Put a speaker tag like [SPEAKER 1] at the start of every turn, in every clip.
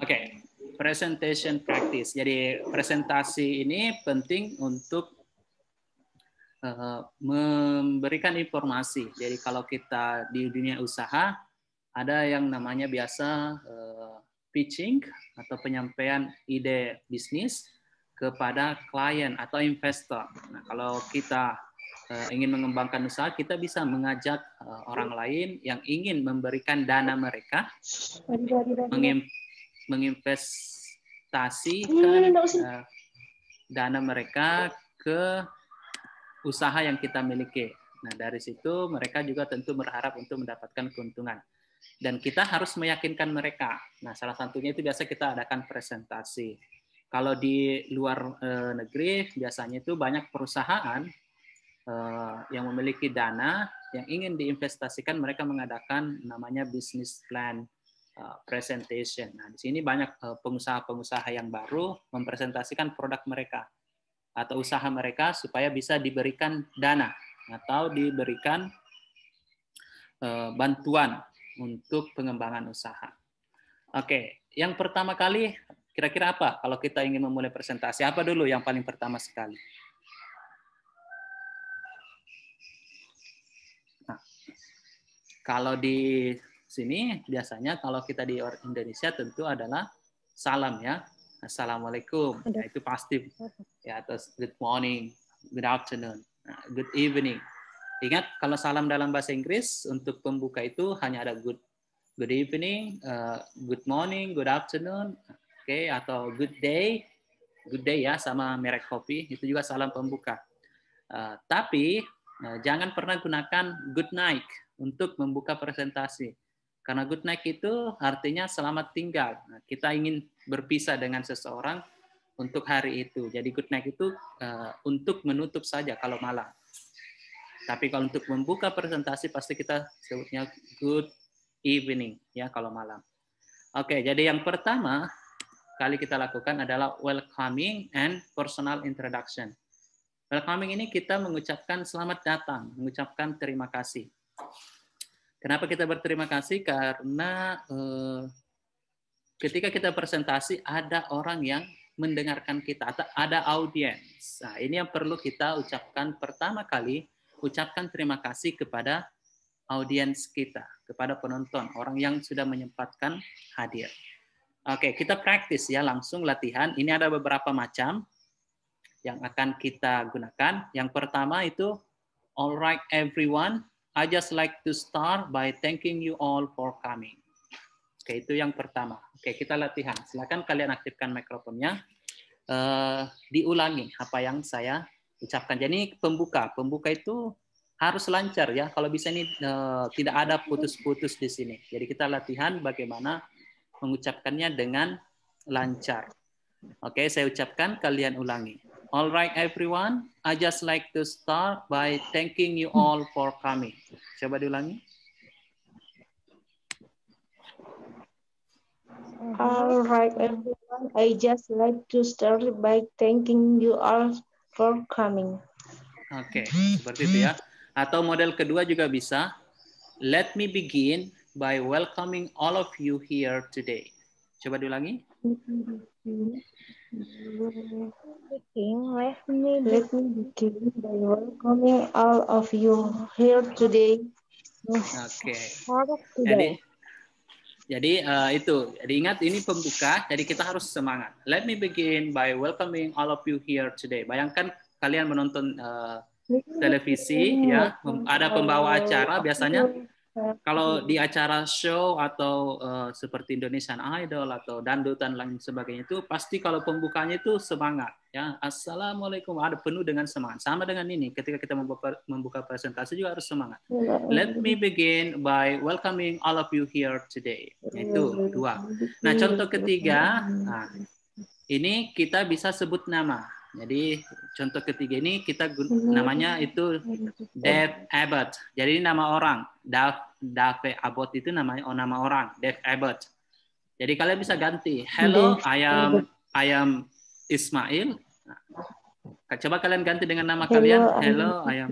[SPEAKER 1] Oke, presentation practice. Jadi presentasi ini penting untuk memberikan informasi. Jadi kalau kita di dunia usaha ada yang namanya biasa pitching atau penyampaian ide bisnis kepada klien atau investor. Nah, kalau kita ingin mengembangkan usaha, kita bisa mengajak orang lain yang ingin memberikan dana mereka menginvestasikan dana mereka ke usaha yang kita miliki. Nah, dari situ mereka juga tentu berharap untuk mendapatkan keuntungan. Dan kita harus meyakinkan mereka. Nah, salah satunya itu biasa kita adakan presentasi. Kalau di luar negeri, biasanya itu banyak perusahaan yang memiliki dana yang ingin diinvestasikan, mereka mengadakan namanya business plan presentation. Nah, di sini banyak pengusaha-pengusaha yang baru mempresentasikan produk mereka atau usaha mereka supaya bisa diberikan dana atau diberikan bantuan untuk pengembangan usaha. Oke, yang pertama kali kira-kira apa kalau kita ingin memulai presentasi? Apa dulu yang paling pertama sekali? Nah, kalau di sini biasanya kalau kita di Indonesia tentu adalah salam ya. Assalamualaikum. Nah, itu pasti ya, atau good morning, good afternoon, good evening. Ingat kalau salam dalam bahasa Inggris untuk pembuka itu hanya ada good evening, good morning, good afternoon, oke, atau good day ya sama merek kopi itu juga salam pembuka. Tapi jangan pernah gunakan good night untuk membuka presentasi. Karena good night itu artinya selamat tinggal. Nah, kita ingin berpisah dengan seseorang untuk hari itu. Jadi good night itu untuk menutup saja kalau malam. Tapi kalau untuk membuka presentasi pasti kita sebutnya good evening ya kalau malam. Oke, jadi yang pertama kali kita lakukan adalah welcoming and personal introduction. Welcoming ini kita mengucapkan selamat datang, mengucapkan terima kasih. Kenapa kita berterima kasih? Karena ketika kita presentasi ada orang yang mendengarkan kita, ada audiens. Nah, ini yang perlu kita ucapkan pertama kali, ucapkan terima kasih kepada audiens kita, kepada penonton, orang yang sudah menyempatkan hadir. Oke, kita praktis ya, langsung latihan. Ini ada beberapa macam yang akan kita gunakan. Yang pertama itu, alright everyone, I just like to start by thanking you all for coming. Oke, itu yang pertama. Oke, kita latihan. Silakan kalian aktifkan mikrofonnya. Diulangi apa yang saya ucapkan. Jadi pembuka itu harus lancar ya. Kalau bisa ini tidak ada putus-putus di sini. Jadi kita latihan bagaimana mengucapkannya dengan lancar. Oke, saya ucapkan, kalian ulangi. Alright everyone, I just like to start by thanking you all for coming. Coba diulangi.
[SPEAKER 2] Alright everyone, I just like to start by thanking you all for coming.
[SPEAKER 1] Oke, seperti itu ya. Atau model kedua juga bisa. Let me begin by welcoming all of you here today. Coba diulangi.
[SPEAKER 2] Let me begin by welcoming all of you here today.
[SPEAKER 1] Oke. Jadi itu. Jadi ingat ini pembuka. Jadi kita harus semangat. Let me begin by welcoming all of you here today. Bayangkan kalian menonton televisi ya. Ada pembawa acara biasanya. Kalau di acara show atau seperti Indonesian Idol atau dangdut dan lain sebagainya itu pasti kalau pembukanya itu semangat ya. Assalamualaikum, ada penuh dengan semangat. Sama dengan ini ketika kita membuka presentasi juga harus semangat. Let me begin by welcoming all of you here today. Itu dua. Nah, contoh ketiga, nah, ini kita bisa sebut nama. Jadi contoh ketiga ini kita namanya itu Dave Abbott. Jadi ini nama orang. Dave Abbott itu namanya nama orang. Dave Abbott. Jadi kalian bisa ganti. Hello, I am Ismail. Nah, coba kalian ganti dengan nama kalian. Hello, I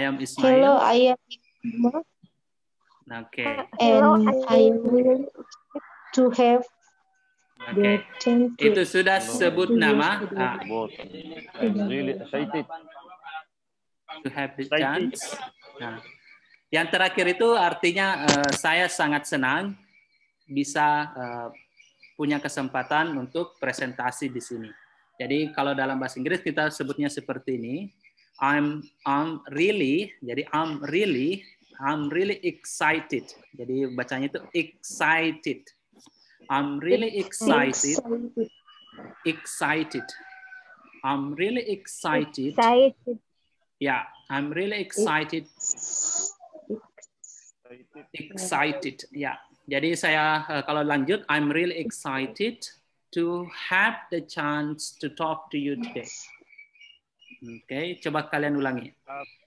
[SPEAKER 1] am Ismail.
[SPEAKER 2] Hello, I am Ismail.
[SPEAKER 1] Okay.
[SPEAKER 2] And I will to have
[SPEAKER 1] Okay.
[SPEAKER 2] the chance to
[SPEAKER 1] Itu sudah sebut nama.
[SPEAKER 3] I'm really excited.
[SPEAKER 1] To have the chance. Nah, yang terakhir itu artinya saya sangat senang bisa punya kesempatan untuk presentasi di sini. Jadi kalau dalam bahasa Inggris kita sebutnya seperti ini. I'm really excited. Jadi bacanya itu excited. I'm really excited. Excited. I'm really excited. Yeah, I'm really excited. Excited. Ya. Jadi saya kalau lanjut, I'm really excited to have the chance to talk to you today. Oke, coba kalian ulangi.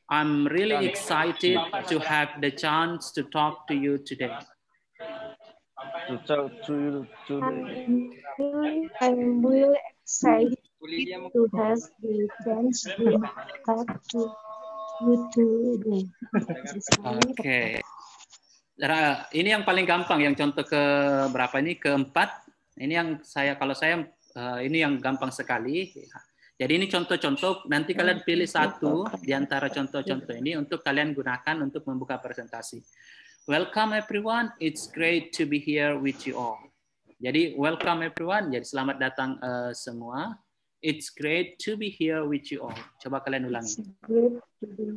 [SPEAKER 1] I'm really excited to have the chance to talk to you today.
[SPEAKER 3] To talk to you today.
[SPEAKER 2] I'm really excited to have the chance to talk to you today.
[SPEAKER 1] Oke. Ini yang paling gampang, yang contoh ke berapa ini? Keempat. Ini yang kalau saya ini yang gampang sekali. Jadi ini contoh-contoh, nanti kalian pilih satu di antara contoh-contoh ini untuk kalian gunakan untuk membuka presentasi. Welcome everyone, it's great to be here with you all. Jadi welcome everyone, jadi selamat datang semua. It's great to be here with you all. Coba kalian ulangi.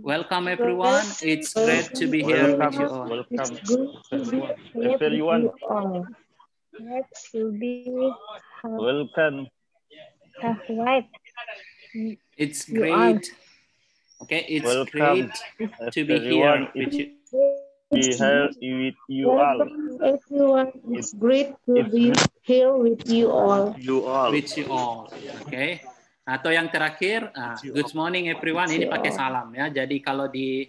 [SPEAKER 1] Welcome everyone, it's great to be here with you all.
[SPEAKER 3] Welcome everyone.
[SPEAKER 2] Great to be
[SPEAKER 3] Welcome.
[SPEAKER 2] right.
[SPEAKER 1] It's great. Okay, it's
[SPEAKER 3] Welcome,
[SPEAKER 1] great to be here with you.
[SPEAKER 3] Be here with you all.
[SPEAKER 2] Everyone, it's great to be here with you all.
[SPEAKER 1] With you all. Okay. Atau yang terakhir, good morning everyone. Ini pakai salam ya. Jadi kalau di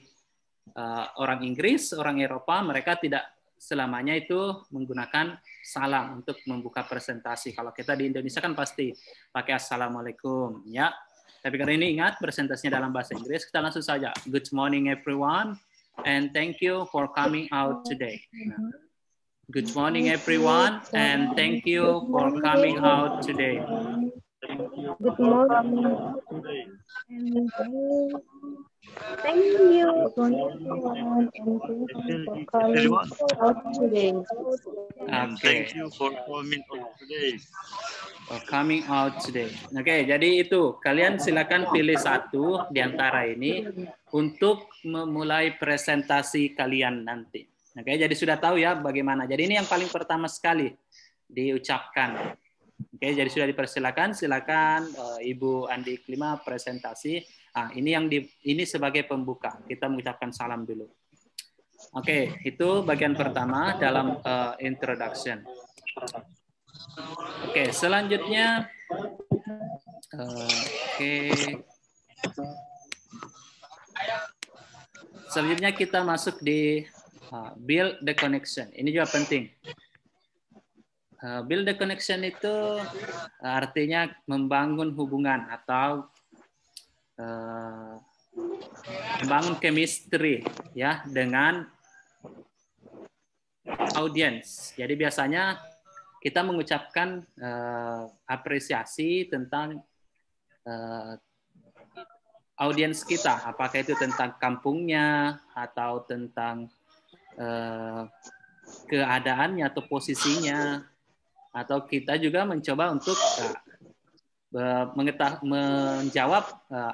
[SPEAKER 1] orang Inggris, orang Eropa, mereka tidak selamanya itu menggunakan salam untuk membuka presentasi. Kalau kita di Indonesia kan pasti pakai assalamualaikum ya. Tapi karena ini ingat presentasinya dalam bahasa Inggris, kita langsung saja. Good morning everyone and thank you for coming out today. Nah, good morning everyone and thank you for coming out today.
[SPEAKER 2] Good morning. Thank you for coming out today.
[SPEAKER 1] Okay.
[SPEAKER 3] Thank you for coming out today.
[SPEAKER 1] Coming out today. Oke, jadi itu kalian silakan pilih satu di antara ini untuk memulai presentasi kalian nanti. Oke, jadi sudah tahu ya bagaimana. Jadi ini yang paling pertama sekali diucapkan. Oke, jadi sudah dipersilakan. Silakan Ibu Andi Klima presentasi. Ini sebagai pembuka. Kita mengucapkan salam dulu. Oke, itu bagian pertama dalam introduction. Oke, selanjutnya selanjutnya kita masuk di build the connection. Ini juga penting. Build the connection itu artinya membangun hubungan atau membangun chemistry ya dengan audiens. Jadi biasanya kita mengucapkan apresiasi tentang audiens kita, apakah itu tentang kampungnya atau tentang keadaannya atau posisinya, atau kita juga mencoba untuk menjawab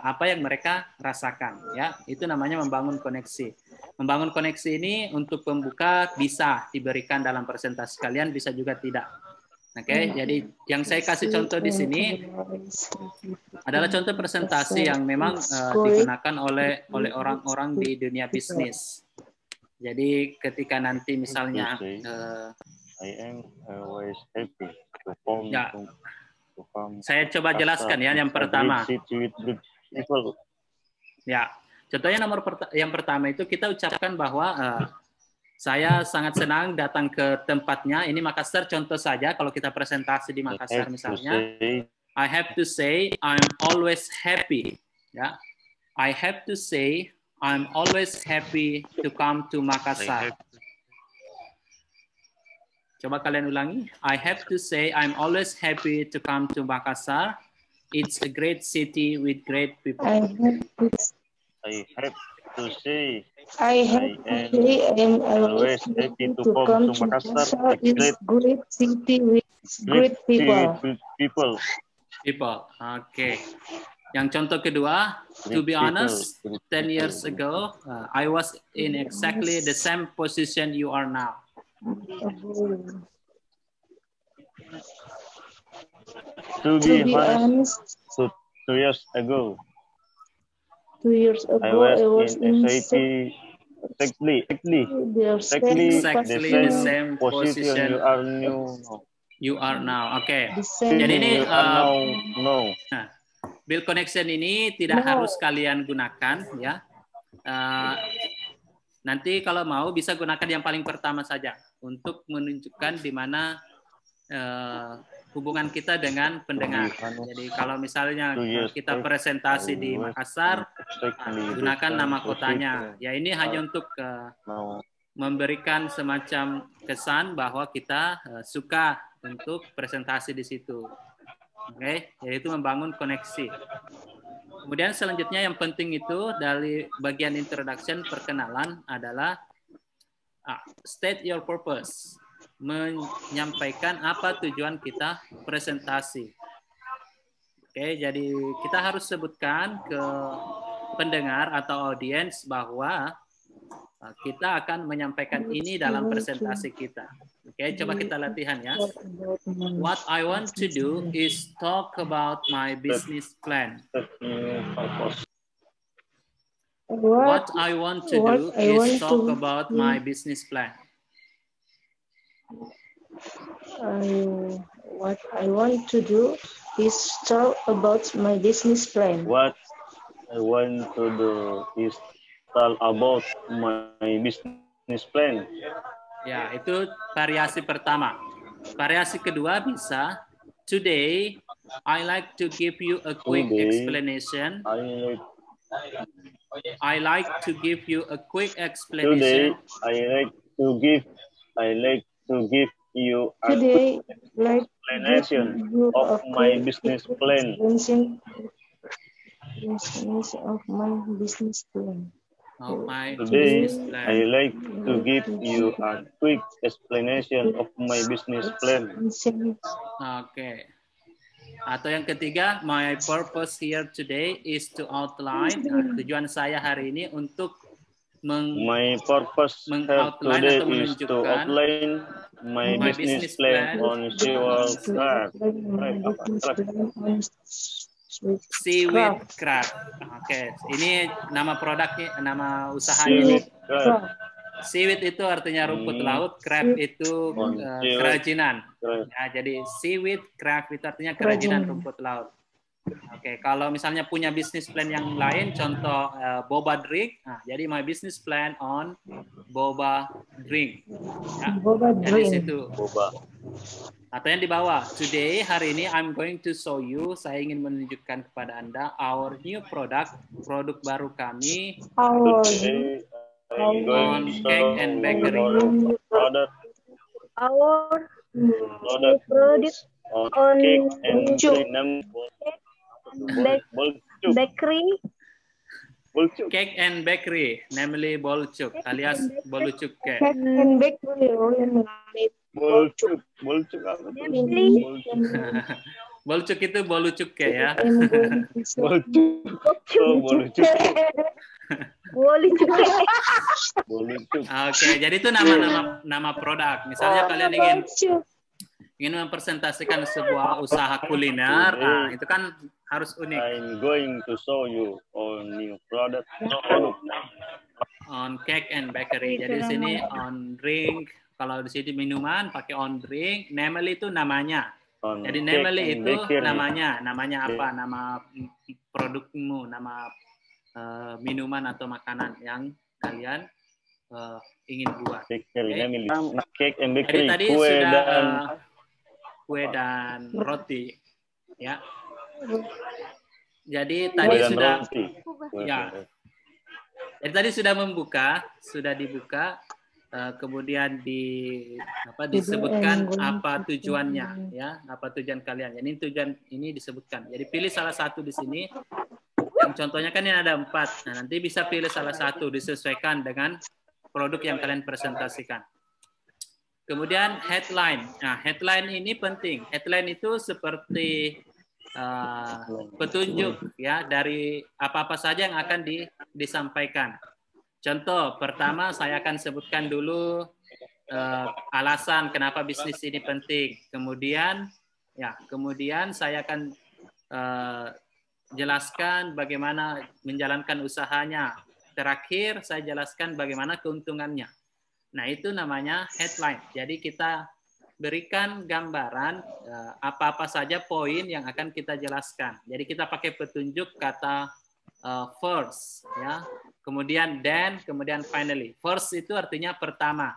[SPEAKER 1] apa yang mereka rasakan ya. Itu namanya membangun koneksi. Membangun koneksi ini untuk pembuka bisa diberikan dalam presentasi kalian, bisa juga tidak. Oke, jadi yang saya kasih contoh di sini adalah contoh presentasi yang memang digunakan oleh orang-orang di dunia bisnis. Jadi ketika nanti misalnya
[SPEAKER 3] I am always happy to come.
[SPEAKER 1] Ya, saya coba jelaskan ya yang pertama. Ya, contohnya yang pertama itu kita ucapkan bahwa saya sangat senang datang ke tempatnya. Ini Makassar contoh saja. Kalau kita presentasi di Makassar misalnya, I have to say I'm always happy. Ya, I have to say I'm always happy to come to Makassar. Coba kalian ulangi. I have to say I'm always happy to come to Makassar. It's a great city with great people.
[SPEAKER 3] I have to say
[SPEAKER 2] I am always
[SPEAKER 3] always
[SPEAKER 2] happy to come to Makassar.
[SPEAKER 3] a
[SPEAKER 2] It's great city with
[SPEAKER 3] great
[SPEAKER 2] great people.
[SPEAKER 3] people.
[SPEAKER 1] People. Oke. Yang contoh kedua, to be honest, 10 years ago, I was in exactly the same position you are now.
[SPEAKER 3] To be honest, 2 years ago,
[SPEAKER 2] 2 years
[SPEAKER 3] I
[SPEAKER 2] ago, I was
[SPEAKER 3] in
[SPEAKER 2] in
[SPEAKER 3] SAP exactly
[SPEAKER 1] Exactly the same
[SPEAKER 3] position you
[SPEAKER 1] position
[SPEAKER 3] are new now.
[SPEAKER 1] you are now. Oke.
[SPEAKER 2] the same.
[SPEAKER 1] Jadi ini
[SPEAKER 3] You are now.
[SPEAKER 1] nah, build connection ini tidak harus kalian gunakan ya. Nanti kalau mau bisa gunakan yang paling pertama saja untuk menunjukkan di mana hubungan kita dengan pendengar. Jadi kalau misalnya kita presentasi di Makassar, gunakan nama kotanya. Ya ini hanya untuk memberikan semacam kesan bahwa kita suka untuk presentasi di situ. Oke, yaitu membangun koneksi. Kemudian selanjutnya yang penting itu dari bagian introduction perkenalan adalah state your purpose, menyampaikan apa tujuan kita presentasi. Oke, jadi kita harus sebutkan ke pendengar atau audiens bahwa kita akan menyampaikan ini dalam presentasi kita. Oke, coba kita latihan ya. What I want to do is talk about my business plan. What I want to do is talk about my business plan.
[SPEAKER 2] What I want to do is talk about my business plan.
[SPEAKER 3] What I want to do is talk about my business plan.
[SPEAKER 1] Ya, itu variasi pertama. Variasi kedua bisa, today I like to give you a quick explanation. I like to give you a quick explanation.
[SPEAKER 3] Today I like to give you a quick explanation of my business plan.
[SPEAKER 2] Of my business plan.
[SPEAKER 3] Today, I like to give you a quick explanation of my business plan.
[SPEAKER 1] Oke. Atau yang ketiga, my purpose here today is to outline. Nah, tujuan saya hari ini untuk
[SPEAKER 3] my purpose today is to outline my business plan on
[SPEAKER 1] Seaweed Craft. Oke, ini nama produknya, nama usahanya. Seaweed itu artinya rumput laut, craft itu kerajinan. Ya, jadi seaweed craft itu artinya kerajinan rumput laut. Oke, kalau misalnya punya bisnis plan yang lain, contoh boba drink. Nah, jadi my business plan on boba drink. Ya,
[SPEAKER 2] boba drink.
[SPEAKER 1] Jadi situ. Boba. Atau yang di bawah, today, hari ini I'm going to show you, saya ingin menunjukkan kepada Anda our new product, produk baru kami on cake and bakery.
[SPEAKER 3] Our
[SPEAKER 4] product on
[SPEAKER 3] cake and
[SPEAKER 4] bakery.
[SPEAKER 3] Bolcuk.
[SPEAKER 1] Cake and bakery, namely bolcuk, alias bolucuk cake.
[SPEAKER 2] Cake and bakery,
[SPEAKER 3] Bolcuk apa?
[SPEAKER 1] Bolcuk itu bolucuk ya.
[SPEAKER 3] Bolcuk. Oh, bolucuk.
[SPEAKER 1] Oke, jadi itu nama produk. Misalnya kalian ingin mempresentasikan sebuah usaha kuliner, nah, itu kan harus unik.
[SPEAKER 3] I'm going to show you on new product.
[SPEAKER 1] On cake and bakery. Jadi di sini on drink. Kalau di sini minuman pakai on drink, namely itu namanya. Jadi namely itu namanya apa? Nama produkmu, nama minuman atau makanan yang kalian ingin buat.
[SPEAKER 3] Cake and bakery.
[SPEAKER 1] Jadi tadi sudah kue dan roti, ya. Jadi tadi sudah, ya. Jadi tadi sudah dibuka. kemudian disebutkan apa tujuannya, ya, apa tujuan kalian. Jadi tujuan ini disebutkan. Jadi pilih salah satu di sini. Yang contohnya kan ini ada 4. Nah, nanti bisa pilih salah satu disesuaikan dengan produk yang kalian presentasikan. Kemudian headline. Nah, headline ini penting. Headline itu seperti petunjuk ya dari apa-apa saja yang akan disampaikan. Contoh pertama saya akan sebutkan dulu alasan kenapa bisnis ini penting. Kemudian saya akan jelaskan bagaimana menjalankan usahanya. Terakhir saya jelaskan bagaimana keuntungannya. Nah, itu namanya headline. Jadi kita berikan gambaran apa-apa saja poin yang akan kita jelaskan. Jadi kita pakai petunjuk kata first, ya. Kemudian then, kemudian finally. First itu artinya pertama.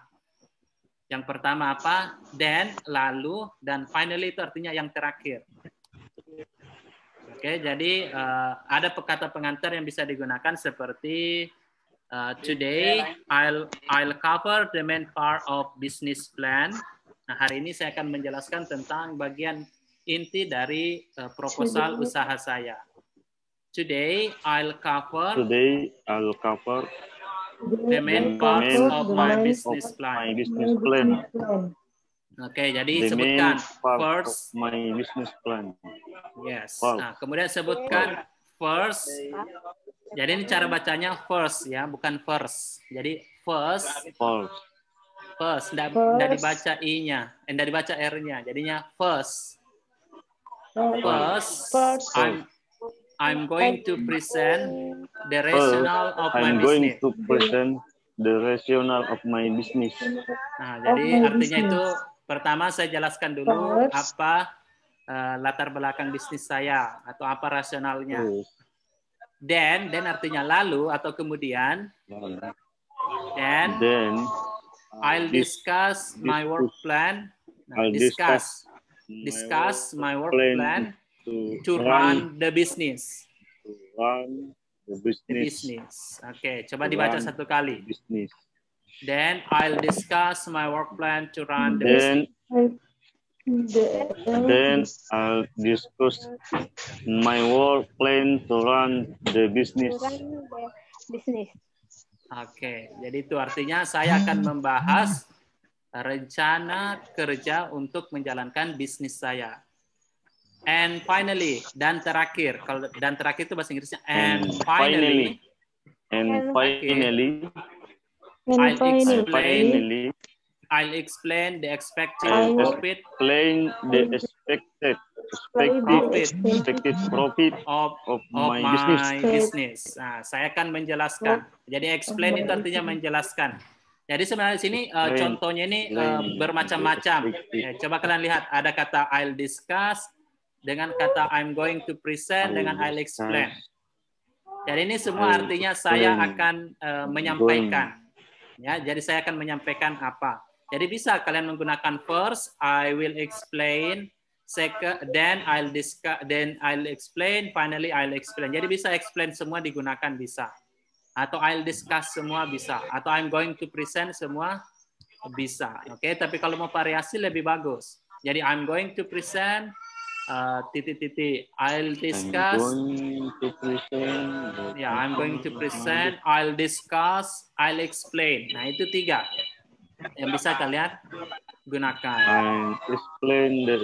[SPEAKER 1] Yang pertama apa? Then, lalu, dan finally itu artinya yang terakhir. Oke, jadi ada kata pengantar yang bisa digunakan seperti today I'll cover the main part of business plan. Nah, hari ini saya akan menjelaskan tentang bagian inti dari proposal usaha saya. Today I'll cover the main parts of my business plan. Oke, jadi sebutkan first
[SPEAKER 3] my business plan.
[SPEAKER 1] Yes. Nah, kemudian sebutkan first. Jadi ini cara bacanya first ya, bukan first. Jadi first. Enggak dibaca i-nya, enggak dibaca r-nya. Jadinya first. I'm going to present the rationale of my business. Nah, jadi artinya itu pertama saya jelaskan dulu apa latar belakang bisnis saya atau apa rasionalnya. Then artinya lalu atau kemudian. Then I'll discuss my work plan. Nah, discuss my work plan to run the business. Oke, coba dibaca satu kali. Then I'll discuss my work plan to run the business.
[SPEAKER 3] Then I'll discuss my work plan to run the business.
[SPEAKER 1] Oke, jadi itu artinya saya akan membahas rencana kerja untuk menjalankan bisnis saya. And finally, dan terakhir. Kalau dan terakhir itu bahasa Inggrisnya and finally. I'll explain the expected profit. Of my business. Nah, saya akan menjelaskan. Jadi explain itu artinya menjelaskan. Jadi sebenarnya di sini contohnya ini bermacam-macam. Ya, coba kalian lihat ada kata I'll discuss dengan kata I'm going to present dengan I'll explain. Jadi ini semua artinya saya akan menyampaikan. Ya, jadi saya akan menyampaikan apa. Jadi bisa kalian menggunakan first I will explain, second then I'll discuss, then I'll explain, finally I'll explain. Jadi bisa explain semua digunakan bisa. Atau I'll discuss semua bisa. Atau I'm going to present semua bisa. Oke, tapi kalau mau variasi lebih bagus. Jadi I'm going to present I'll discuss. Ya, I'm going to present, I'll discuss, I'll explain. Nah, itu 3 yang bisa kalian gunakan.
[SPEAKER 3] Explain the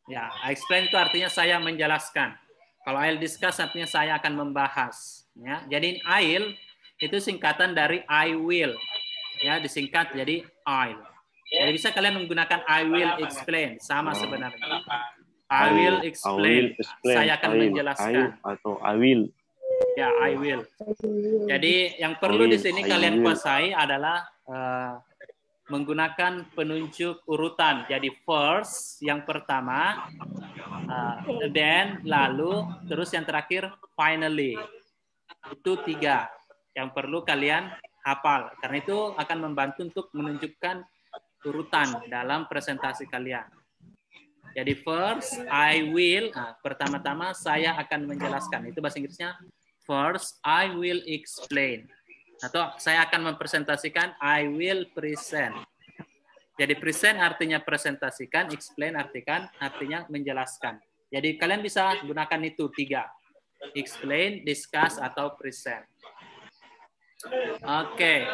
[SPEAKER 1] Ya, explain itu artinya saya menjelaskan. Kalau I'll discuss artinya saya akan membahas. Ya, jadi I'll itu singkatan dari I will. Ya, disingkat jadi I'll. Jadi bisa kalian menggunakan I will explain, sama sebenarnya. I will explain. Saya akan menjelaskan.
[SPEAKER 3] Atau I will.
[SPEAKER 1] Ya, I will. Jadi yang perlu di sini kalian kuasai adalah menggunakan penunjuk urutan. Jadi first yang pertama, then lalu, terus yang terakhir finally. Itu 3 yang perlu kalian hafal. Karena itu akan membantu untuk menunjukkan urutan dalam presentasi kalian. Jadi first, I will. Nah, pertama-tama saya akan menjelaskan. Itu bahasa Inggrisnya first, I will explain. Atau saya akan mempresentasikan, I will present. Jadi present artinya presentasikan, explain artinya menjelaskan. Jadi kalian bisa gunakan itu 3. Explain, discuss, atau present. Oke.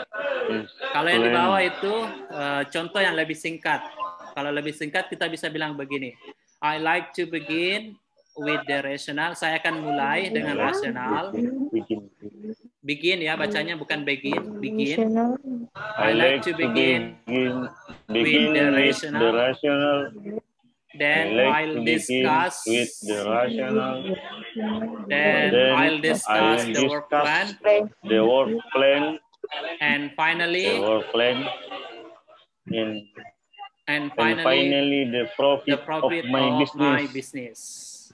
[SPEAKER 1] Kalau yang di bawah itu contoh yang lebih singkat. Kalau lebih singkat kita bisa bilang begini. I like to begin with the rational. Saya akan mulai dengan rasional. Begin ya bacanya, bukan begin. Begin. I like to begin with the rational. Then I'll discuss
[SPEAKER 3] with the rational.
[SPEAKER 1] Then I'll discuss the work plan.
[SPEAKER 3] The work plan.
[SPEAKER 1] And finally,
[SPEAKER 3] the work plan. And finally the profit of my business.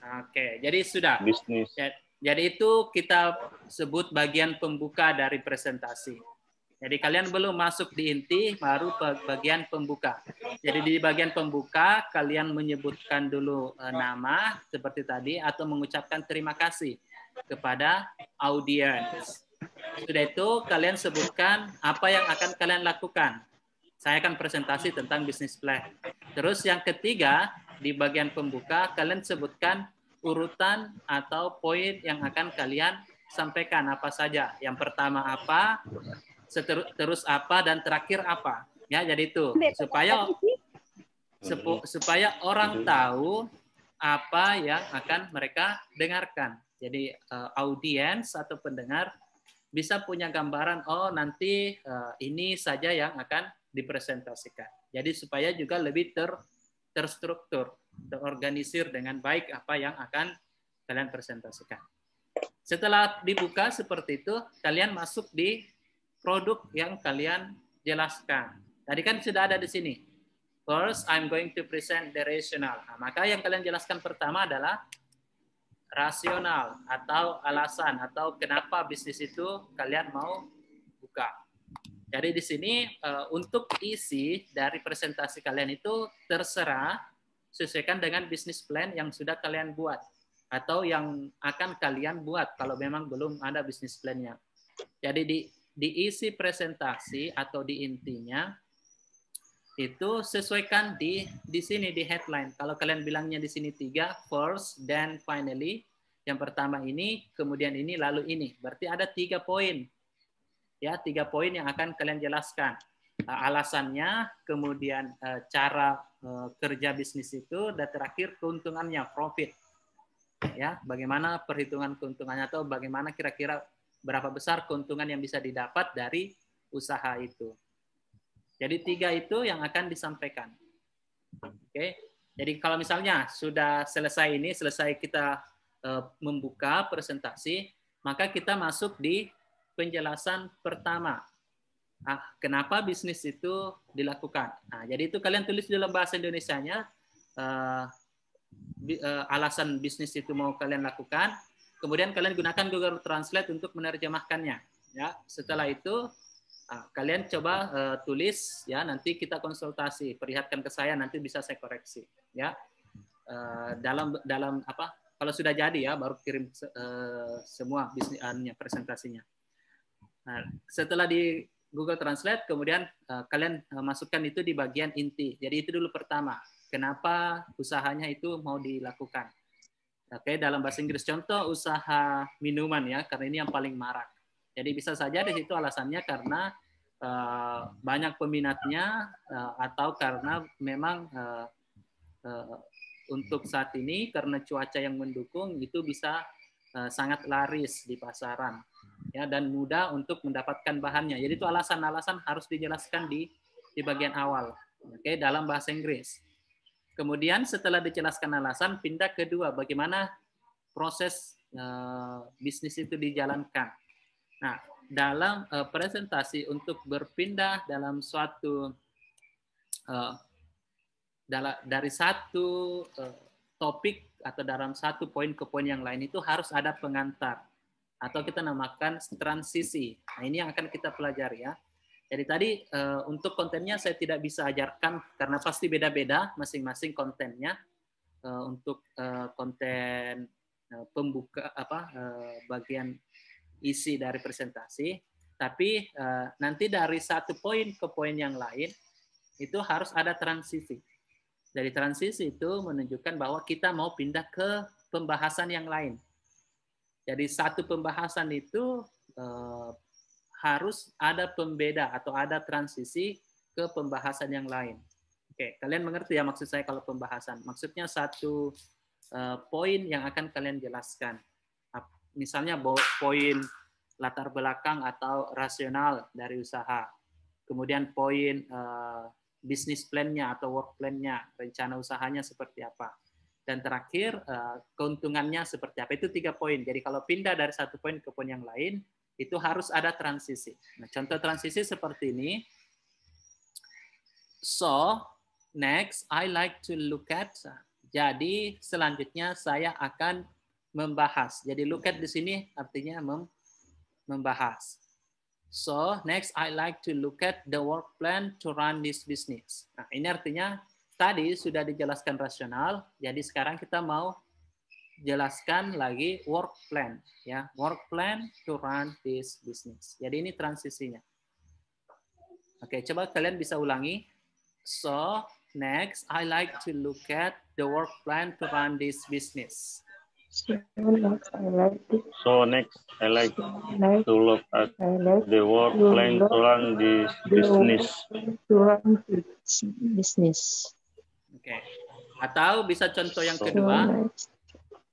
[SPEAKER 1] Oke, jadi sudah.
[SPEAKER 3] Business.
[SPEAKER 1] Jadi itu kita sebut bagian pembuka dari presentasi. Jadi kalian belum masuk di inti, baru bagian pembuka. Jadi di bagian pembuka, kalian menyebutkan dulu nama, seperti tadi, atau mengucapkan terima kasih kepada audiens. Sudah itu, kalian sebutkan apa yang akan kalian lakukan. Saya akan presentasi tentang business plan. Terus yang ketiga, di bagian pembuka, kalian sebutkan urutan atau poin yang akan kalian sampaikan apa saja. Yang pertama apa, terus apa, dan terakhir apa. Ya, jadi itu supaya orang tahu apa yang akan mereka dengarkan. Jadi audiens atau pendengar bisa punya gambaran, oh nanti ini saja yang akan dipresentasikan. Jadi supaya juga lebih terstruktur, terorganisir dengan baik apa yang akan kalian presentasikan. Setelah dibuka seperti itu, kalian masuk di produk yang kalian jelaskan. Tadi kan sudah ada di sini. First, I'm going to present the rational. Nah, maka yang kalian jelaskan pertama adalah rasional atau alasan atau kenapa bisnis itu kalian mau buka. Jadi di sini untuk isi dari presentasi kalian itu terserah, sesuaikan dengan bisnis plan yang sudah kalian buat atau yang akan kalian buat kalau memang belum ada bisnis plan-nya. Jadi di isi presentasi atau di intinya itu sesuaikan di sini di headline. Kalau kalian bilangnya di sini 3, first, then finally. Yang pertama ini, kemudian ini, lalu ini. Berarti ada 3 poin. Ya, 3 poin yang akan kalian jelaskan. Alasannya, kemudian cara kerja bisnis itu, dan terakhir keuntungannya, profit. Ya, bagaimana perhitungan keuntungannya atau bagaimana kira-kira berapa besar keuntungan yang bisa didapat dari usaha itu. Jadi 3 itu yang akan disampaikan. Oke. Jadi kalau misalnya sudah selesai kita membuka presentasi, maka kita masuk di penjelasan pertama. Kenapa bisnis itu dilakukan? Nah, jadi itu kalian tulis dalam bahasa Indonesianya, alasan bisnis itu mau kalian lakukan, kemudian kalian gunakan Google Translate untuk menerjemahkannya. Ya, setelah itu kalian coba tulis, ya nanti kita konsultasi, perlihatkan ke saya, nanti bisa saya koreksi. Ya, dalam apa? Kalau sudah jadi ya, baru kirim semua bisnisnya, presentasinya. Nah, setelah di Google Translate, kemudian kalian masukkan itu di bagian inti. Jadi itu dulu pertama. Kenapa usahanya itu mau dilakukan? Oke, dalam bahasa Inggris contoh usaha minuman ya, karena ini yang paling marak. Jadi bisa saja di situ alasannya karena banyak peminatnya atau karena memang untuk saat ini karena cuaca yang mendukung itu bisa sangat laris di pasaran ya, dan mudah untuk mendapatkan bahannya. Jadi itu alasan-alasan harus dijelaskan di bagian awal. Oke, dalam bahasa Inggris. Kemudian setelah dijelaskan alasan, pindah kedua, bagaimana proses bisnis itu dijalankan. Nah, dalam presentasi untuk berpindah dalam suatu dari satu topik atau dalam satu poin ke poin yang lain itu harus ada pengantar atau kita namakan transisi. Nah, ini yang akan kita pelajari ya. Jadi tadi untuk kontennya saya tidak bisa ajarkan karena pasti beda-beda masing-masing kontennya. Untuk konten pembuka bagian isi dari presentasi. Tapi nanti dari satu poin ke poin yang lain itu harus ada transisi. Dari transisi itu menunjukkan bahwa kita mau pindah ke pembahasan yang lain. Jadi satu pembahasan itu harus ada pembeda atau ada transisi ke pembahasan yang lain. Oke, kalian mengerti ya maksud saya kalau pembahasan? Maksudnya satu poin yang akan kalian jelaskan. Misalnya poin latar belakang atau rasional dari usaha. Kemudian poin bisnis plan-nya atau work plan-nya, rencana usahanya seperti apa. Dan terakhir keuntungannya seperti apa. Itu 3 poin. Jadi kalau pindah dari satu poin ke poin yang lain, itu harus ada transisi. Nah, contoh transisi seperti ini. So, next I like to look at. Jadi selanjutnya saya akan membahas. Jadi look at di sini artinya membahas. So, next I like to look at the work plan to run this business. Nah, ini artinya tadi sudah dijelaskan rasional, jadi sekarang kita mau jelaskan lagi work plan, ya, work plan to run this business. Jadi ini transisinya. Oke, coba kalian bisa ulangi. So, next I like to look at the work plan to run this business.
[SPEAKER 3] So next, I like to look at the work plan to run this business.
[SPEAKER 1] Oke. Atau bisa contoh yang kedua.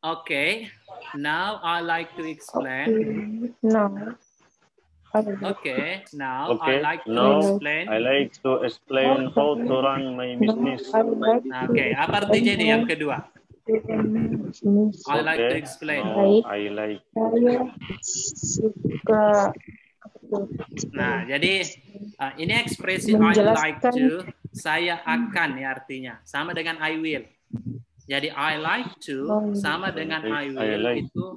[SPEAKER 1] Oke. Now I like to explain. Okay. Now I like to explain
[SPEAKER 3] how to run my business.
[SPEAKER 1] Oke. Apa artinya ini yang kedua? I like to explain.
[SPEAKER 3] I like.
[SPEAKER 1] Nah, jadi ini ekspresi I like to, saya akan ya artinya. Sama dengan I will. Jadi I like to sama dengan I will itu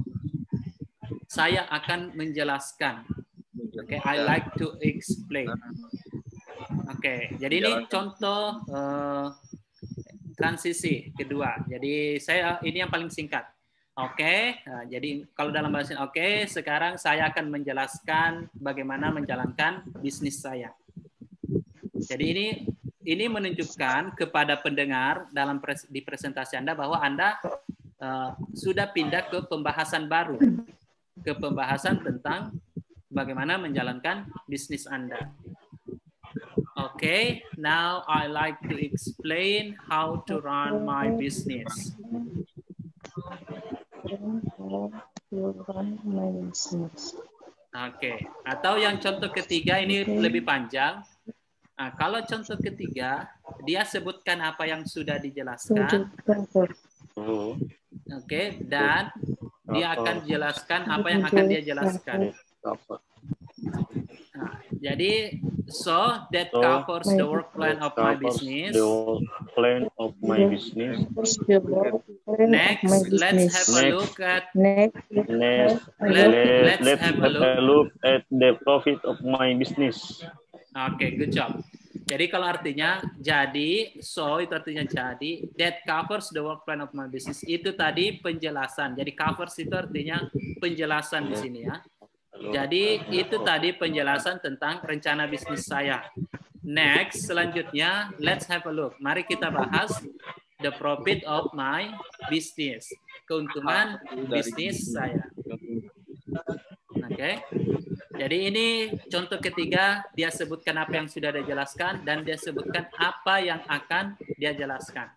[SPEAKER 1] saya akan menjelaskan. Oke, I like to explain. Oke, jadi ini contoh transisi kedua. Jadi ini yang paling singkat. Oke, jadi kalau dalam bahasa oke, sekarang saya akan menjelaskan bagaimana menjalankan bisnis saya. Jadi ini menunjukkan kepada pendengar di presentasi Anda bahwa Anda sudah pindah ke pembahasan baru, ke pembahasan tentang bagaimana menjalankan bisnis Anda. Okay, now I like to explain how to run my business. Oke, atau yang contoh ketiga ini lebih panjang. Nah, kalau contoh ketiga, dia sebutkan apa yang sudah dijelaskan. Oke, dan dia akan jelaskan apa yang akan dia jelaskan. Nah, jadi so that covers the work plan of my business. Next, let's have a look at
[SPEAKER 3] the profit of my business.
[SPEAKER 1] Oke, good job. Jadi kalau artinya jadi, so itu artinya jadi, that covers the work plan of my business. Itu tadi penjelasan. Jadi covers itu artinya penjelasan di sini ya. Jadi itu tadi penjelasan tentang rencana bisnis saya. Next, selanjutnya, let's have a look. Mari kita bahas the profit of my business. Keuntungan bisnis saya. Oke. Jadi ini contoh ketiga, dia sebutkan apa yang sudah dia jelaskan dan dia sebutkan apa yang akan dia jelaskan.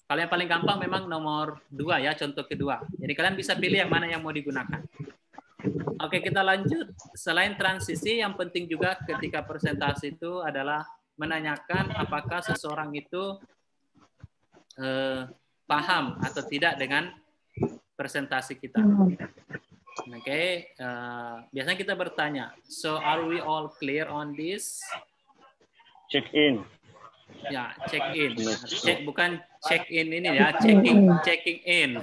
[SPEAKER 1] Kalau yang paling gampang memang nomor 2 ya, contoh kedua. Jadi kalian bisa pilih yang mana yang mau digunakan. Oke, kita lanjut. Selain transisi, yang penting juga ketika presentasi itu adalah menanyakan apakah seseorang itu paham atau tidak dengan presentasi kita. Oke, biasanya kita bertanya, so are we all clear on this?
[SPEAKER 3] Check in.
[SPEAKER 1] Ya, check in. Bukan check in ini ya, checking in.
[SPEAKER 3] Check in.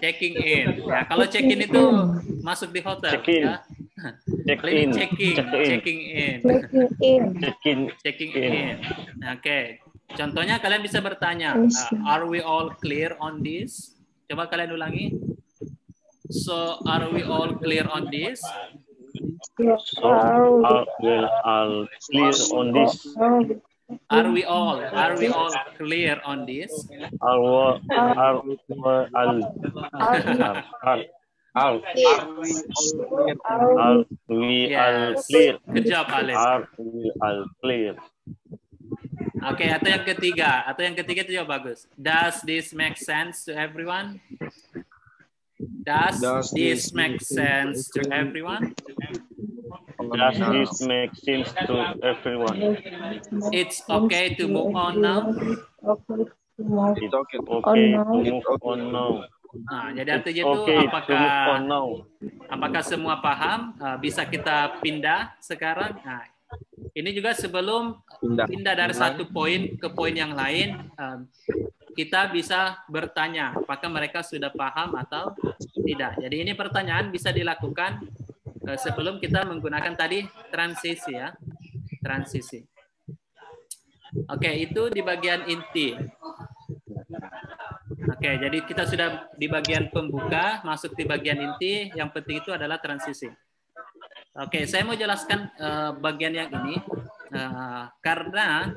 [SPEAKER 1] Checking in. Ya, kalau check in itu masuk di hotel.
[SPEAKER 3] Check in.
[SPEAKER 1] Ya. Checking in. Oke. Contohnya kalian bisa bertanya, are we all clear on this? Coba kalian ulangi. So are we all clear on this?
[SPEAKER 3] So are we all clear on this?
[SPEAKER 1] Are we all clear on this?
[SPEAKER 3] Are we all
[SPEAKER 1] Yes.
[SPEAKER 3] clear?
[SPEAKER 1] Good job, Alif.
[SPEAKER 3] Are we all clear?
[SPEAKER 1] Oke, atau yang ketiga itu juga bagus. Does this make sense to everyone? Does this make sense to everyone?
[SPEAKER 3] Does this make sense to everyone?
[SPEAKER 1] It's okay to move on now.
[SPEAKER 3] It's okay to move on now.
[SPEAKER 1] Nah, jadi artinya itu
[SPEAKER 3] Okay to move on now.
[SPEAKER 1] apakah semua paham? Bisa kita pindah sekarang? Nah, ini juga sebelum pindah dari satu poin ke poin yang lain, kita bisa bertanya apakah mereka sudah paham atau tidak. Jadi ini pertanyaan bisa dilakukan sebelum kita menggunakan tadi transisi ya. Transisi. Oke, itu di bagian inti. Oke, jadi kita sudah di bagian pembuka, masuk di bagian inti. Yang penting itu adalah transisi. Oke, saya mau jelaskan bagian yang ini karena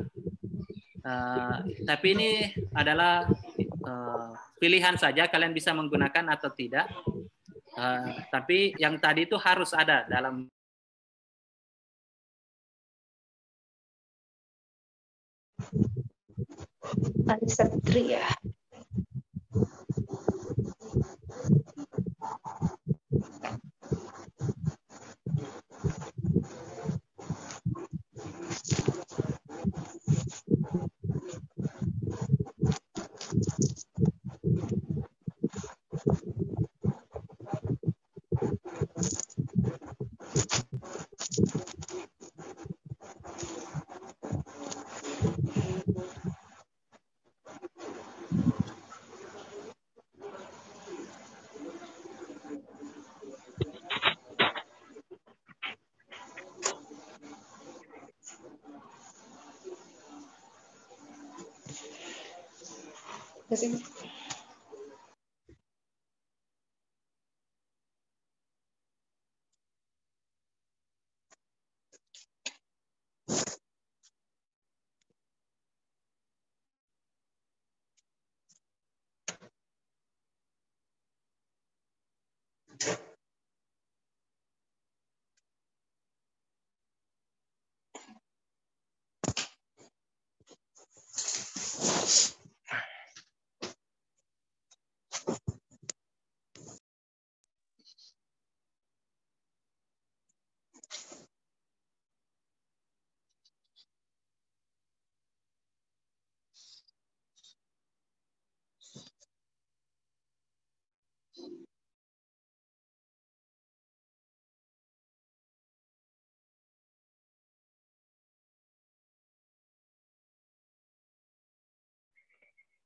[SPEAKER 1] tapi ini adalah pilihan saja, kalian bisa menggunakan atau tidak. Tapi yang tadi itu harus ada dalam
[SPEAKER 2] Satria.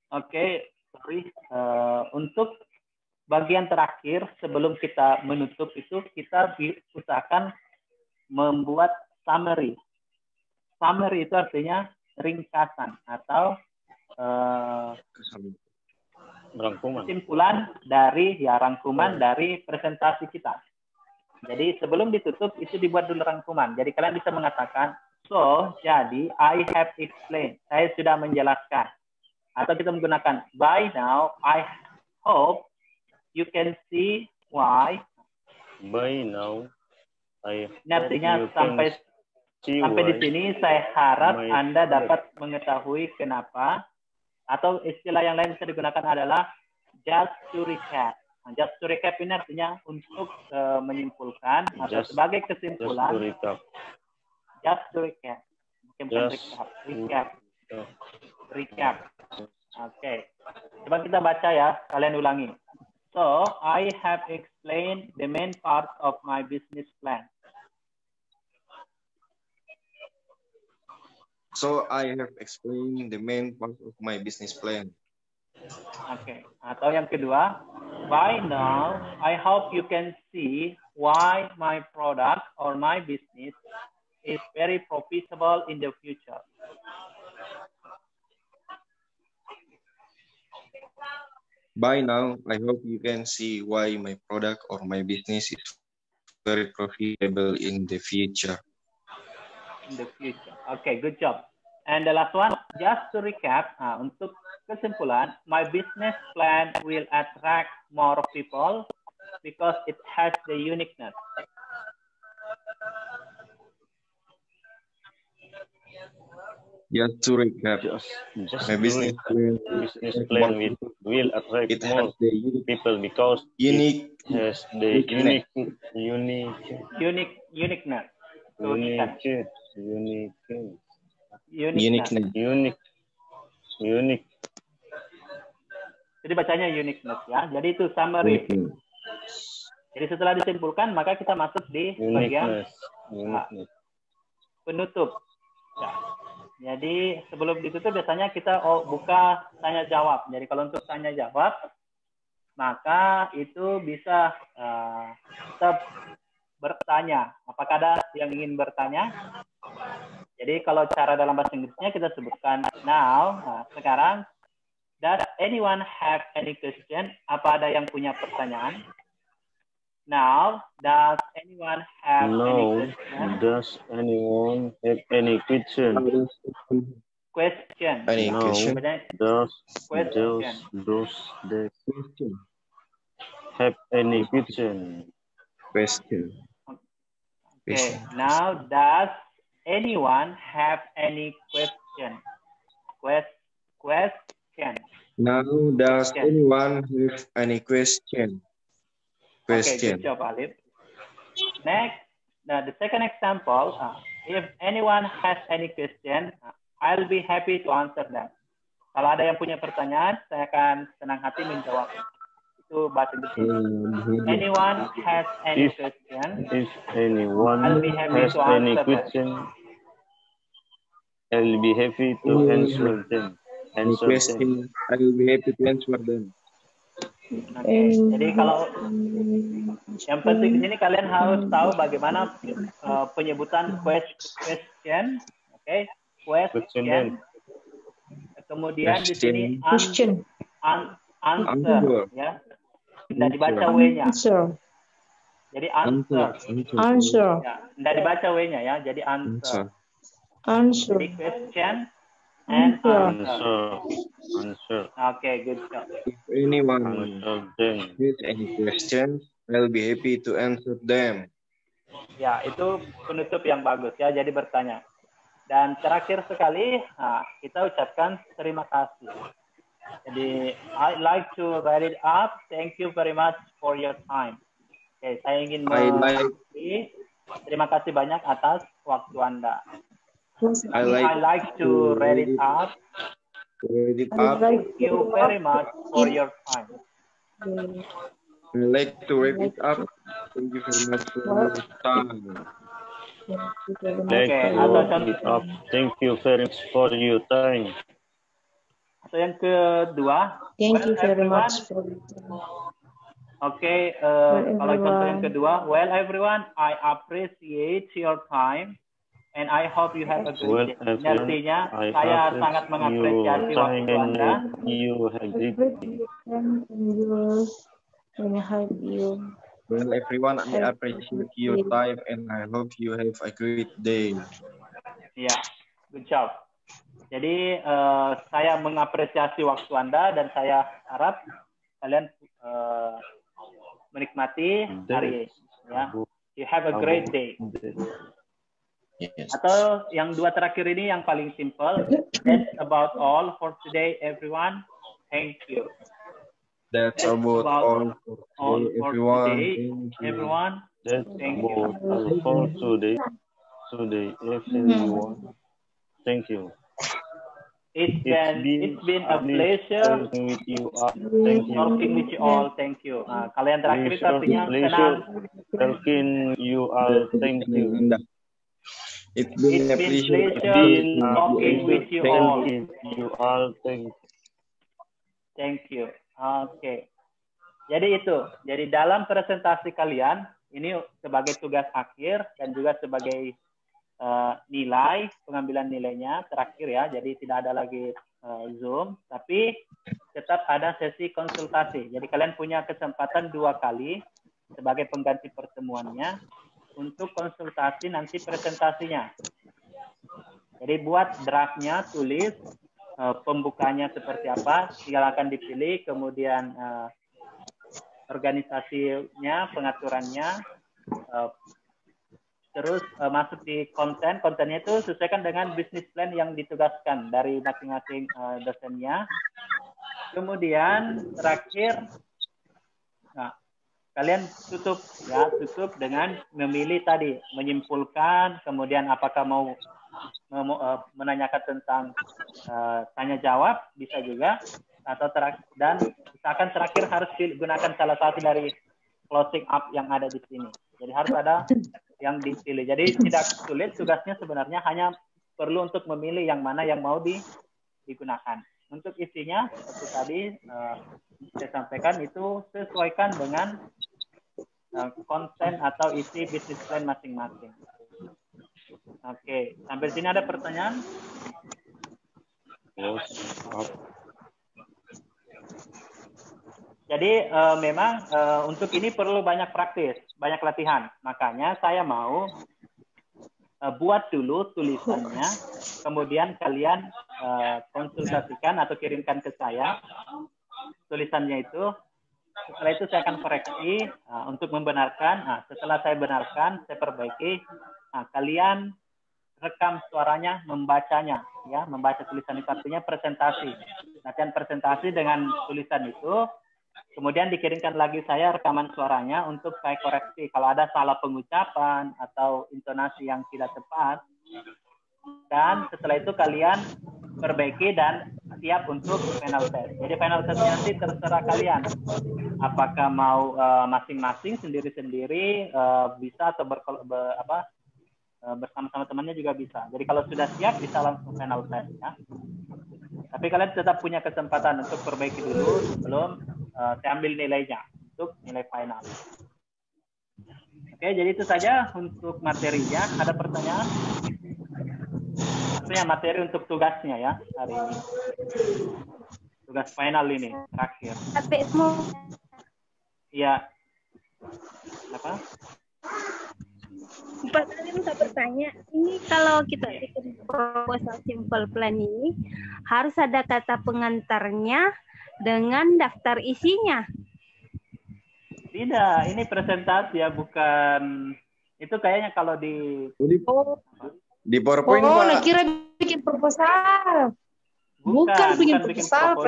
[SPEAKER 1] Oke, sorry. Untuk bagian terakhir sebelum kita menutup itu kita usahakan membuat summary. Summary itu artinya ringkasan atau kesimpulan dari rangkuman dari presentasi kita. Jadi sebelum ditutup itu dibuat dulu rangkuman. Jadi kalian bisa mengatakan, so jadi I have explained. Saya sudah menjelaskan. Atau kita menggunakan by now I hope you can see why.
[SPEAKER 3] By now I
[SPEAKER 1] ini artinya sampai di sini saya harap Anda dapat mengetahui kenapa, atau istilah yang lain bisa digunakan adalah just to recap. Just to recap ini artinya untuk menyimpulkan atau sebagai kesimpulan. Just to recap. Mungkin recap. Oke. Coba kita baca ya, kalian ulangi. So, I have explained the main part of my business plan.
[SPEAKER 5] So, I have explained the main part of my business plan.
[SPEAKER 1] Oke. Atau yang kedua, by now, I hope you can see why my product or my business is very profitable in the future.
[SPEAKER 5] By now, I hope you can see why my product or my business is very profitable in the future.
[SPEAKER 1] In the future. Okay, good job. And the last one, just to recap, untuk kesimpulan, my business plan will attract more people because it has the uniqueness.
[SPEAKER 5] Just to recap, my business plan
[SPEAKER 3] will attract more people because
[SPEAKER 5] unique
[SPEAKER 3] it has the uniqueness. Unique.
[SPEAKER 1] Jadi bacanya uniqueness ya. Jadi itu summary. Jadi setelah disimpulkan maka kita masuk di bagian penutup. Ya. Jadi sebelum ditutup biasanya kita buka tanya jawab. Jadi kalau untuk tanya jawab maka itu bisa tetap bertanya. Apakah ada yang ingin bertanya? Jadi kalau cara dalam bahasa Inggrisnya kita sebutkan now. Sekarang, does anyone have any question? Apa ada yang punya pertanyaan? Now, does anyone have any question?
[SPEAKER 3] Does anyone have any question?
[SPEAKER 1] Question.
[SPEAKER 5] Any question?
[SPEAKER 3] Does
[SPEAKER 1] Question.
[SPEAKER 3] the question have any question?
[SPEAKER 5] Question.
[SPEAKER 1] Okay. Now, does anyone have any question? Question.
[SPEAKER 5] Now, does anyone have any question?
[SPEAKER 1] Okay, good job, Alif. Next, the second example, if anyone has any question, I'll be happy to answer them. Kalau ada yang punya pertanyaan, saya akan senang hati menjawab. Itu bahasa Inggris. Anyone has any question?
[SPEAKER 3] If anyone
[SPEAKER 1] I'll be happy
[SPEAKER 3] has
[SPEAKER 1] to
[SPEAKER 3] any
[SPEAKER 1] answer
[SPEAKER 3] question, I'll be happy to answer them.
[SPEAKER 5] Any question, I will be happy to answer them.
[SPEAKER 1] Okay. Jadi kalau yang penting di sini kalian harus tahu bagaimana penyebutan question, oke? Question. Kemudian di sini answer, ya. Tidak dibaca W-nya. Jadi answer. Ya, tidak dibaca W-nya ya. Jadi answer. Jadi question and answer. Okay, good job.
[SPEAKER 5] If anyone has any questions, I'll be happy to answer them.
[SPEAKER 1] Ya, itu penutup yang bagus ya. Jadi bertanya. Dan terakhir sekali, kita ucapkan terima kasih. Jadi, I'd like to wrap it up. Thank you very much for your time. Oke, saya ingin mengakhiri. Terima kasih banyak atas waktu Anda. I like to wrap it up. Thank you very much for your time.
[SPEAKER 5] I like to wrap it up. Thank you very much for your time.
[SPEAKER 3] Thank you very much for your time.
[SPEAKER 1] Atau yang kedua.
[SPEAKER 2] Thank you very much for your time.
[SPEAKER 1] Oke, kalau contoh yang kedua, well everyone, I appreciate your time. And I hope you have a good day. Artinya, saya sangat mengapresiasi waktu Anda.
[SPEAKER 5] Well, everyone, I appreciate your time and I hope you have a great day.
[SPEAKER 1] Ya, good job. Jadi, saya mengapresiasi waktu Anda dan saya harap kalian menikmati hari ini. Ya. You have a great day.
[SPEAKER 5] Yes.
[SPEAKER 1] Atau yang dua terakhir ini yang paling simple. That's about all for today, everyone. Thank you.
[SPEAKER 5] That's about all for today,
[SPEAKER 1] everyone.
[SPEAKER 3] That's
[SPEAKER 1] Thank you.
[SPEAKER 3] all for today, everyone. Thank you.
[SPEAKER 1] It's been a pleasure
[SPEAKER 3] talking with you
[SPEAKER 1] all. Thank you. Kalian terakhir itu artinya senang.
[SPEAKER 3] Talking you all. Thank you.
[SPEAKER 5] It's been a pleasure
[SPEAKER 1] talking with you all. Thank you. Oke. Jadi itu. Jadi dalam presentasi kalian ini sebagai tugas akhir dan juga sebagai nilai, pengambilan nilainya terakhir ya. Jadi tidak ada lagi Zoom, tapi tetap ada sesi konsultasi. Jadi kalian punya kesempatan 2 kali sebagai pengganti pertemuannya untuk konsultasi nanti presentasinya. Jadi buat draftnya, tulis pembukanya seperti apa, silakan dipilih, kemudian organisasinya, pengaturannya, terus masuk di kontennya itu sesuaikan dengan bisnis plan yang ditugaskan dari masing-masing dosennya. Kemudian terakhir, kalian tutup dengan memilih tadi, menyimpulkan, kemudian apakah mau menanyakan tentang tanya jawab, bisa juga, atau dan misalkan terakhir harus gunakan salah satu dari closing up yang ada di sini. Jadi harus ada yang dipilih. Jadi tidak sulit, tugasnya sebenarnya hanya perlu untuk memilih yang mana yang mau digunakan. Untuk isinya seperti tadi saya sampaikan, itu sesuaikan dengan konten atau isi bisnis plan masing-masing. Oke, sampai sini ada pertanyaan? Jadi memang untuk ini perlu banyak praktis, banyak latihan. Makanya saya mau buat dulu tulisannya, kemudian kalian konsultasikan atau kirimkan ke saya tulisannya itu. Setelah itu saya akan koreksi untuk membenarkan. Setelah saya benarkan, saya perbaiki. Kalian rekam suaranya, membacanya, ya, membaca tulisan itu, artinya presentasi. Latihan presentasi dengan tulisan itu. Kemudian dikirimkan lagi saya rekaman suaranya untuk saya koreksi kalau ada salah pengucapan atau intonasi yang tidak tepat. Dan setelah itu kalian perbaiki dan siap untuk final test. Jadi final testnya nanti terserah kalian. Apakah mau masing-masing, sendiri-sendiri, bisa atau bersama-sama temannya juga bisa. Jadi kalau sudah siap bisa langsung final test, ya. Tapi kalian tetap punya kesempatan untuk perbaiki dulu sebelum saya ambil nilainya untuk nilai final. Oke, jadi itu saja untuk materinya. Ada pertanyaan? Maksudnya materi untuk tugasnya, ya, hari ini. Tugas final ini terakhir.
[SPEAKER 4] Tapi semua.
[SPEAKER 1] Iya. Apa?
[SPEAKER 4] Pak tadi bisa bertanya, ini kalau kita bikin proposal simple plan ini harus ada kata pengantarnya dengan daftar isinya.
[SPEAKER 1] Tidak, ini presentasi ya, bukan. Itu kayaknya kalau di
[SPEAKER 5] PowerPoint, Pak.
[SPEAKER 2] Nah kira bikin proposal. Bukan bikin proposal,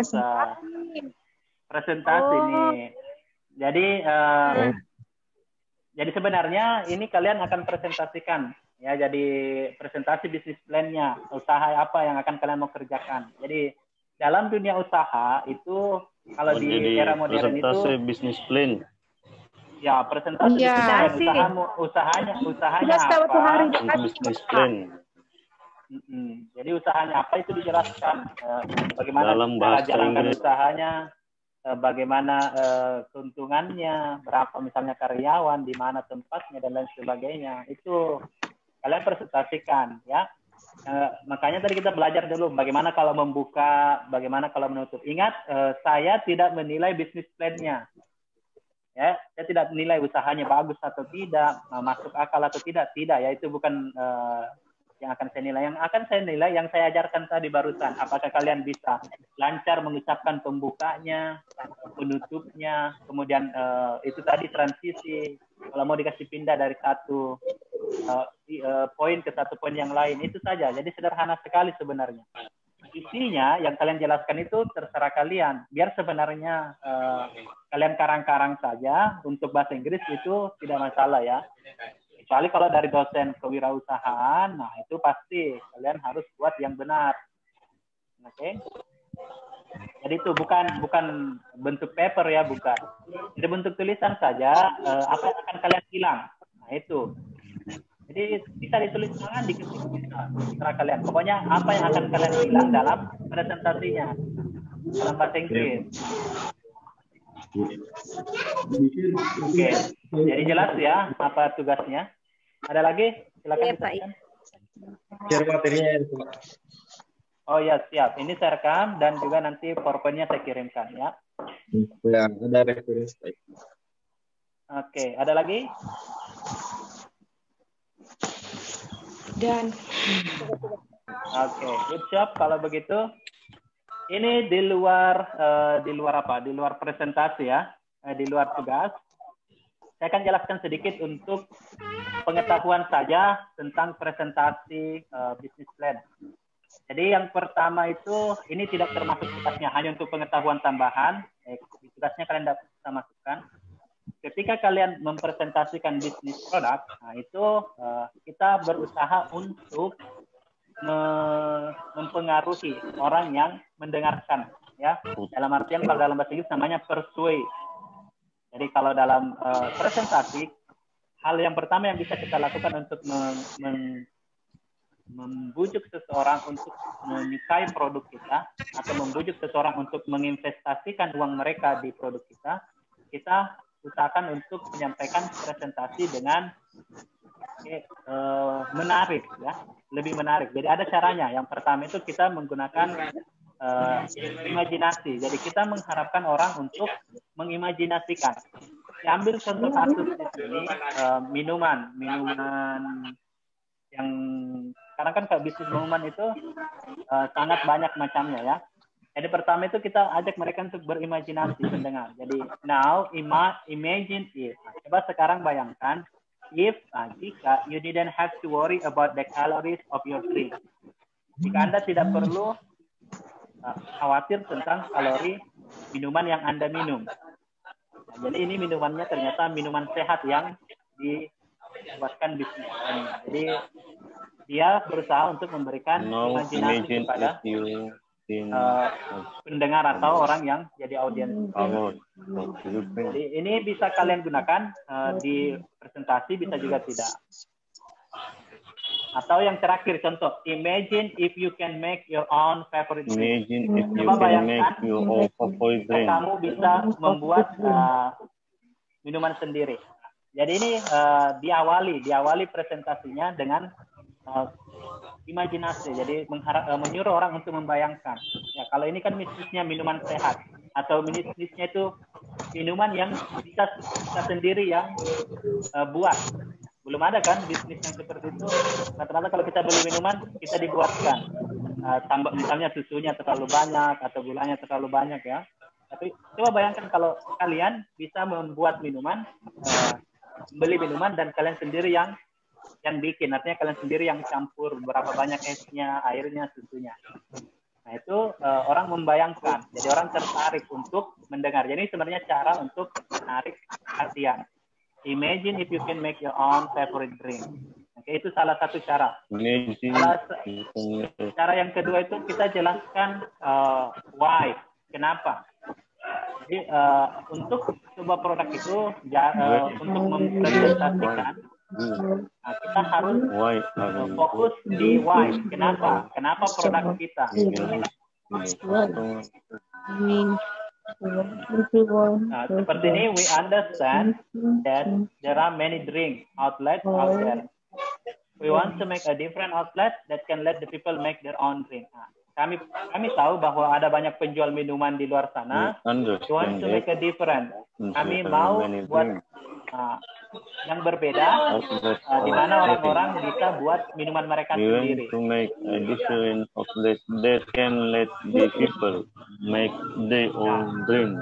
[SPEAKER 2] presentasi nih. Jadi sebenarnya ini kalian akan presentasikan, ya. Jadi presentasi bisnis plan-nya, usaha apa yang akan kalian mau kerjakan. Jadi dalam dunia usaha itu kalau di era modern itu
[SPEAKER 3] presentasi bisnis plan.
[SPEAKER 1] Ya, presentasi usahanya apa?
[SPEAKER 3] Bisnis plan.
[SPEAKER 1] Jadi usahanya apa itu dijelaskan, bagaimana
[SPEAKER 3] Dalam
[SPEAKER 1] cara
[SPEAKER 3] bahasa
[SPEAKER 1] jalankan
[SPEAKER 3] Inggris.
[SPEAKER 1] usahanya, bagaimana keuntungannya, berapa misalnya karyawan, di mana tempatnya dan lain sebagainya. Itu kalian presentasikan, ya. Makanya tadi kita belajar dulu bagaimana kalau membuka, bagaimana kalau menutup. Ingat, saya tidak menilai bisnis plan-nya. Ya, saya tidak menilai usahanya bagus atau tidak, masuk akal atau tidak, ya itu bukan yang akan saya nilai. Yang akan saya nilai yang saya ajarkan tadi barusan, apakah kalian bisa lancar mengucapkan pembukanya, penutupnya, kemudian itu tadi transisi, kalau mau dikasih pindah dari satu poin ke satu poin yang lain, itu saja. Jadi sederhana sekali sebenarnya. Isinya yang kalian jelaskan itu terserah kalian. Biar sebenarnya kalian karang-karang saja, untuk bahasa Inggris itu tidak masalah, ya. Kecuali kalau dari dosen kewirausahaan, nah itu pasti kalian harus buat yang benar. Oke? Jadi itu bukan bentuk paper, ya, bukan. Jadi bentuk tulisan saja, apa yang akan kalian bilang. Nah itu. Jadi bisa ditulis tangan, diketik bisa, terserah kalian. Pokoknya apa yang akan kalian bilang dalam presentasinya dalam bahasa Inggris. Oke, jadi jelas ya apa tugasnya. Ada lagi? Silakan.
[SPEAKER 4] Iya, Pak.
[SPEAKER 5] Share materinya.
[SPEAKER 2] Oh ya, siap. Ini saya rekam dan juga nanti PowerPoint-nya saya kirimkan ya.
[SPEAKER 5] Ya, ada reference.
[SPEAKER 2] Oke, ada lagi?
[SPEAKER 6] Dan
[SPEAKER 2] Oke, good job kalau begitu. Ini di luar apa? Di luar presentasi ya, di luar tugas. Saya akan jelaskan sedikit untuk pengetahuan saja tentang presentasi business plan. Jadi yang pertama itu, ini tidak termasuk tugasnya, hanya untuk pengetahuan tambahan. Di tugasnya kalian dapat bisa masukkan. Ketika kalian mempresentasikan bisnis produk, nah itu kita berusaha untuk mempengaruhi orang yang mendengarkan, ya. Dalam artian kalau dalam bahasa Inggris namanya persuade. Jadi kalau dalam presentasi, hal yang pertama yang bisa kita lakukan untuk membujuk seseorang untuk menyukai produk kita atau membujuk seseorang untuk menginvestasikan uang mereka di produk kita, kita usahakan untuk menyampaikan presentasi dengan menarik, ya, lebih menarik. Jadi ada caranya. Yang pertama itu kita menggunakan imajinasi. Jadi kita mengharapkan orang untuk mengimajinasikan. Ambil contoh kasus di sini, minuman yang sekarang kan kalau bisnis minuman itu sangat banyak macamnya ya. Jadi pertama itu kita ajak mereka untuk berimajinasi mendengar. Jadi now imagine if. Coba sekarang bayangkan if jika you didn't have to worry about the calories of your drink. Jika Anda tidak perlu khawatir tentang kalori minuman yang Anda minum. Nah, jadi ini minumannya ternyata minuman sehat yang dibuatkan bisnis. Jadi dia berusaha untuk memberikan imajinasi kepada pendengar atau orang yang jadi audiens. Jadi ini bisa kalian gunakan di presentasi, bisa juga tidak. Atau yang terakhir contoh, imagine if you can make your own favorite drink. Coba bayangkan kamu bisa membuat minuman sendiri. Jadi ini diawali presentasinya dengan imajinasi. Jadi menyuruh orang untuk membayangkan. Ya, kalau ini kan bisnisnya minuman sehat atau bisnisnya itu minuman yang bisa sendiri yang buat. Belum ada kan bisnis yang seperti itu. Rata-rata kalau kita beli minuman, kita dibuatkan. Tambah misalnya susunya terlalu banyak atau gulanya terlalu banyak ya. Tapi coba bayangkan kalau kalian bisa membuat minuman, beli minuman dan kalian sendiri yang bikin. Artinya kalian sendiri yang campur berapa banyak esnya, airnya, susunya. Nah itu orang membayangkan. Jadi orang tertarik untuk mendengar. Jadi sebenarnya cara untuk menarik perhatian. Imagine if you can make your own favorite drink. Oke, itu salah satu cara. Cara yang kedua itu kita jelaskan why, kenapa. Jadi untuk sebuah produk itu untuk mempresentasikan, kita harus fokus di why, kenapa produk kita. Seperti ini, we understand that there are many drink outlets out there. We want to make a different outlet that can let the people make their own drink. Kami tahu bahwa ada banyak penjual minuman di luar sana. We want to make a different. Kami mau buat yang berbeda, di mana orang-orang bisa buat minuman mereka sendiri.
[SPEAKER 3] To make a different outlet that can let the people make their own drink.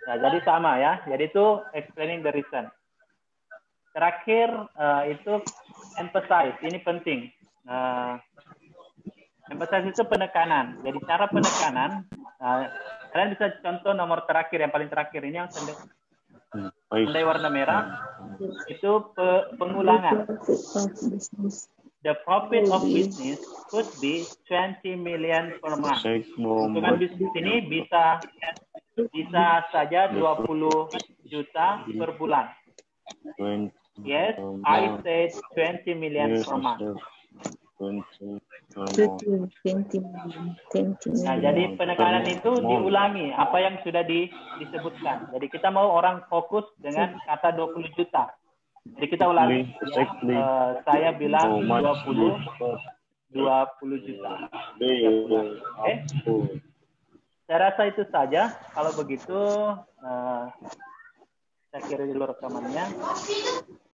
[SPEAKER 2] Nah, jadi sama ya. Jadi itu explaining the reason. Terakhir itu emphasize. Ini penting. Emphasize itu penekanan. Jadi cara penekanan, kalian bisa contoh nomor terakhir, yang paling terakhir ini yang tandai warna merah, itu pengulangan. The profit of business could be 20 million per month. Keuntungan bisnis ini bisa saja 20 juta per bulan. Yes, I said 20 million per month. Nah, jadi penekanan itu diulangi apa yang sudah disebutkan. Jadi kita mau orang fokus dengan kata 20 juta. Jadi kita ulangi. Saya bilang 20 20 juta. Oke. Saya rasa itu saja. Kalau begitu, saya kira dulu rekamannya.